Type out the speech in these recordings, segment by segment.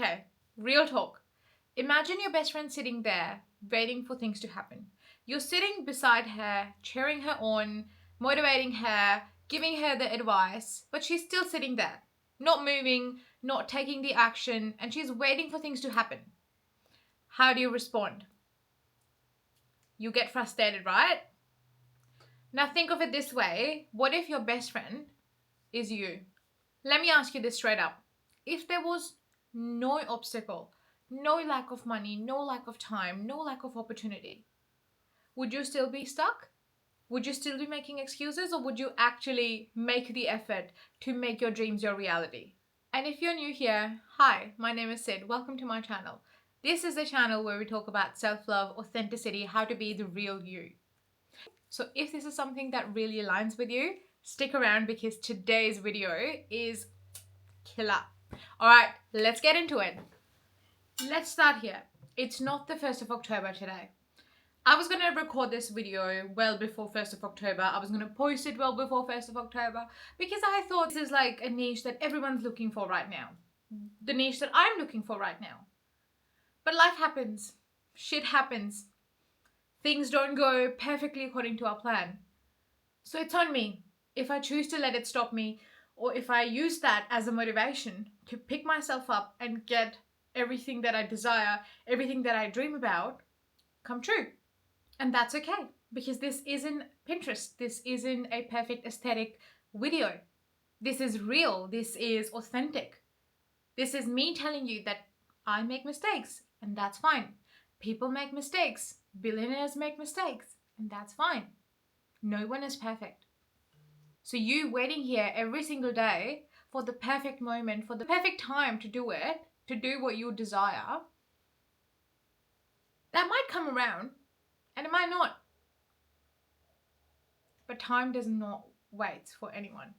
Okay, real talk. Imagine your best friend sitting there waiting for things to happen. You're sitting beside her, cheering her on, motivating her, giving her the advice, but she's still sitting there, not moving, not taking the action, and she's waiting for things to happen. How do you respond? You get frustrated, right? Now think of it this way. What if your best friend is you? Let me ask you this straight up. If there was no obstacle, no lack of money, no lack of time, no lack of opportunity, would you still be stuck? Would you still be making excuses, or would you actually make the effort to make your dreams your reality? And if you're new here, hi, my name is Sid. Welcome to my channel. This is the channel where we talk about self-love, authenticity, how to be the real you. So if this is something that really aligns with you, stick around because today's video is killer. All right, let's get into it. Let's start here. It's not the 1st of October today. I was going to record this video well before 1st of October. I was going to post it well before 1st of October because I thought this is like a niche that everyone's looking for right now. The niche that I'm looking for right now. But life happens. Shit happens. Things don't go perfectly according to our plan. So it's on me if I choose to let it stop me, or if I use that as a motivation to pick myself up and get everything that I desire, everything that I dream about, come true. And that's okay, because this isn't Pinterest. This isn't a perfect aesthetic video. This is real. This is authentic. This is me telling you that I make mistakes, and that's fine. People make mistakes. Billionaires make mistakes, and that's fine. No one is perfect. So you waiting here every single day for the perfect moment, for the perfect time to do it, to do what you desire, that might come around and it might not. But time does not wait for anyone.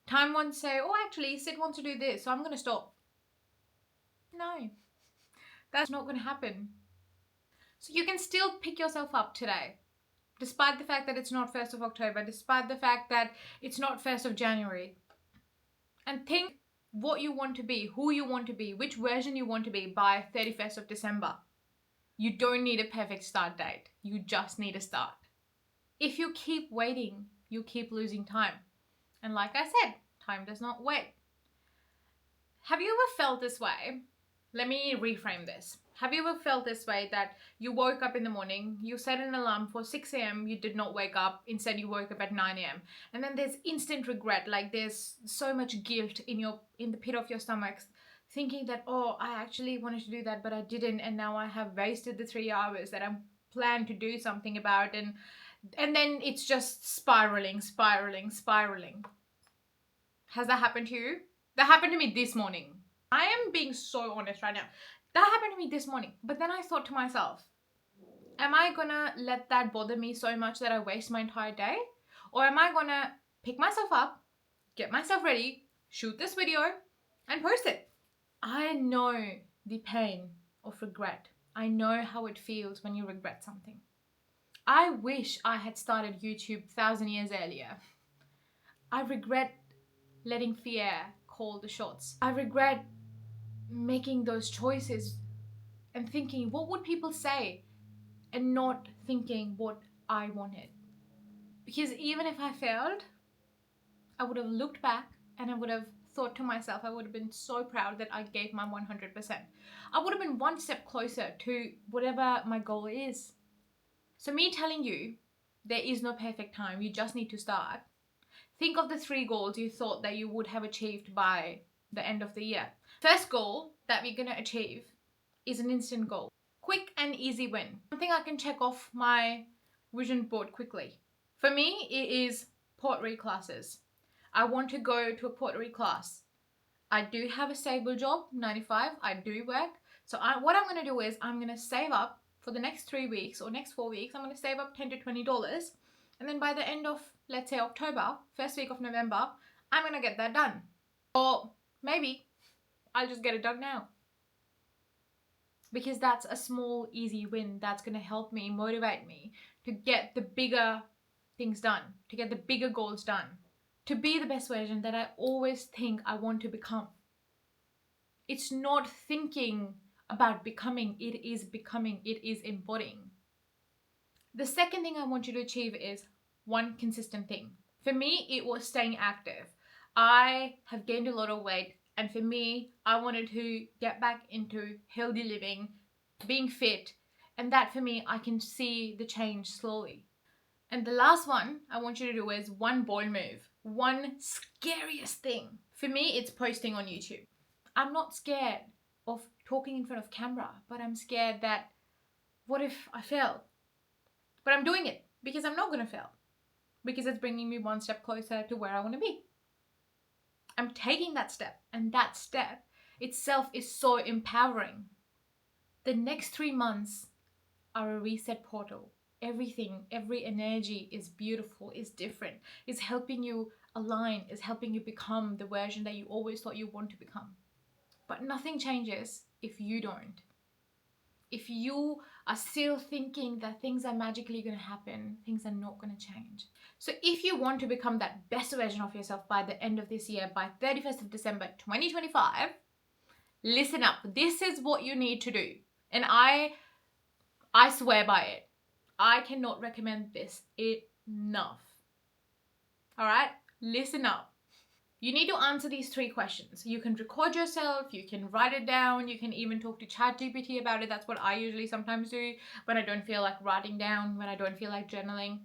Time won't say, oh, actually, Sid wants to do this, so I'm going to stop. No, that's not going to happen. So you can still pick yourself up today. Despite the fact that it's not 1st of October, despite the fact that it's not 1st of January. And think what you want to be, who you want to be, which version you want to be by 31st of December. You don't need a perfect start date. You just need a start. If you keep waiting, you keep losing time. And like I said, time does not wait. Have you ever felt this way? Let me reframe this. Have you ever felt this way that you woke up in the morning, you set an alarm for 6 a.m, you did not wake up, instead you woke up at 9 a.m. And then there's instant regret, like there's so much guilt in the pit of your stomach, thinking that, oh, I actually wanted to do that, but I didn't, and now I have wasted the 3 hours that I'm planned to do something about, and then it's just spiraling. Has that happened to you? That happened to me this morning. I am being so honest right now. That happened to me this morning. But then I thought to myself, am I gonna let that bother me so much that I waste my entire day? Or am I gonna pick myself up, get myself ready, shoot this video, and post it? I know the pain of regret. I know how it feels when you regret something. I wish I had started YouTube 1,000 years earlier. I regret letting fear call the shots. I regret making those choices and thinking, what would people say? And not thinking what I wanted. Because even if I failed, I would have looked back and I would have thought to myself, I would have been so proud that I gave my 100%. I would have been one step closer to whatever my goal is. So me telling you, there is no perfect time, you just need to start. Think of the 3 goals you thought that you would have achieved by the end of the year. First goal that we're going to achieve is an instant goal. Quick and easy win. Something I can check off my vision board quickly. For me, it is pottery classes. I want to go to a pottery class. I do have a stable job, 9 to 5. I do work. So what I'm going to do is I'm going to save up for the next 3 weeks or next 4 weeks. I'm going to save up $10 to $20. And then by the end of, let's say, October, first week of November, I'm going to get that done. Or maybe I'll just get it done now. Because that's a small, easy win that's going to help me, motivate me to get the bigger things done, to get the bigger goals done, to be the best version that I always think I want to become. It's not thinking about becoming, it is becoming, it is embodying. The second thing I want you to achieve is one consistent thing. For me, it was staying active. I have gained a lot of weight, and for me, I wanted to get back into healthy living, being fit, and that for me, I can see the change slowly. And the last one I want you to do is one bold move, one scariest thing. For me, it's posting on YouTube. I'm not scared of talking in front of camera, but I'm scared that what if I fail? But I'm doing it because I'm not going to fail, because it's bringing me one step closer to where I want to be. I'm taking that step, and that step itself is so empowering. The next 3 months are a reset portal. Everything, every energy is beautiful, is different, is helping you align, is helping you become the version that you always thought you want to become. But nothing changes if you don't. If you are still thinking that things are magically going to happen, things are not going to change. So if you want to become that best version of yourself by the end of this year, by 31st of December 2025, listen up. This is what you need to do. And I swear by it. I cannot recommend this enough. All right? Listen up. You need to answer these 3 questions. You can record yourself, you can write it down, you can even talk to ChatGPT about it. That's what I usually sometimes do when I don't feel like writing down, when I don't feel like journaling.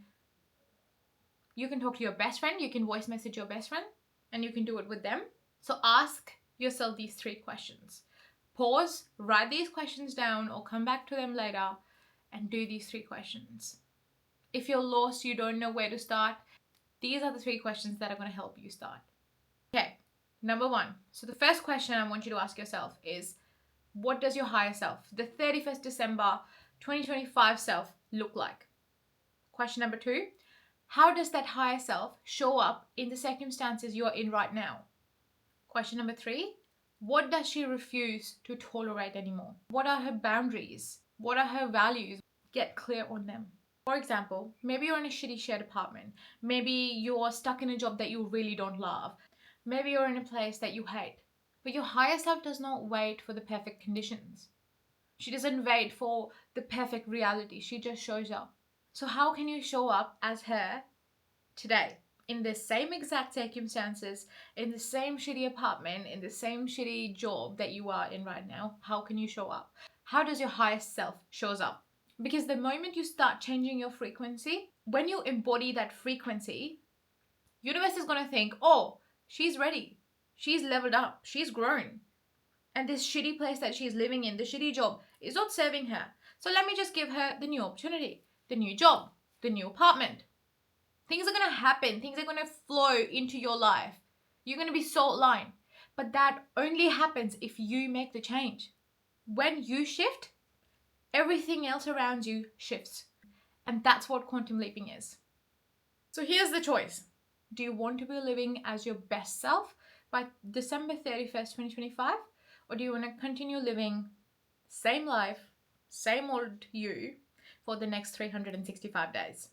You can talk to your best friend, you can voice message your best friend, and you can do it with them. So ask yourself these 3 questions. Pause, write these questions down, or come back to them later and do these 3 questions. If you're lost, you don't know where to start, these are the 3 questions that are going to help you start. Okay, number 1. So the first question I want you to ask yourself is, what does your higher self, the 31st December 2025 self, look like? Question number 2, how does that higher self show up in the circumstances you're in right now? Question number 3, what does she refuse to tolerate anymore? What are her boundaries? What are her values? Get clear on them. For example, maybe you're in a shitty shared apartment. Maybe you're stuck in a job that you really don't love. Maybe you're in a place that you hate. But your higher self does not wait for the perfect conditions. She doesn't wait for the perfect reality. She just shows up. So how can you show up as her today? In the same exact circumstances, in the same shitty apartment, in the same shitty job that you are in right now, how can you show up? How does your highest self shows up? Because the moment you start changing your frequency, when you embody that frequency, universe is going to think, oh, she's ready. She's leveled up. She's grown. And this shitty place that she's living in, the shitty job, is not serving her. So let me just give her the new opportunity, the new job, the new apartment. Things are going to happen. Things are going to flow into your life. You're going to be so aligned. But that only happens if you make the change. When you shift, everything else around you shifts. And that's what quantum leaping is. So here's the choice. Do you want to be living as your best self by December 31st, 2025? Or do you want to continue living same life, same old you for the next 365 days?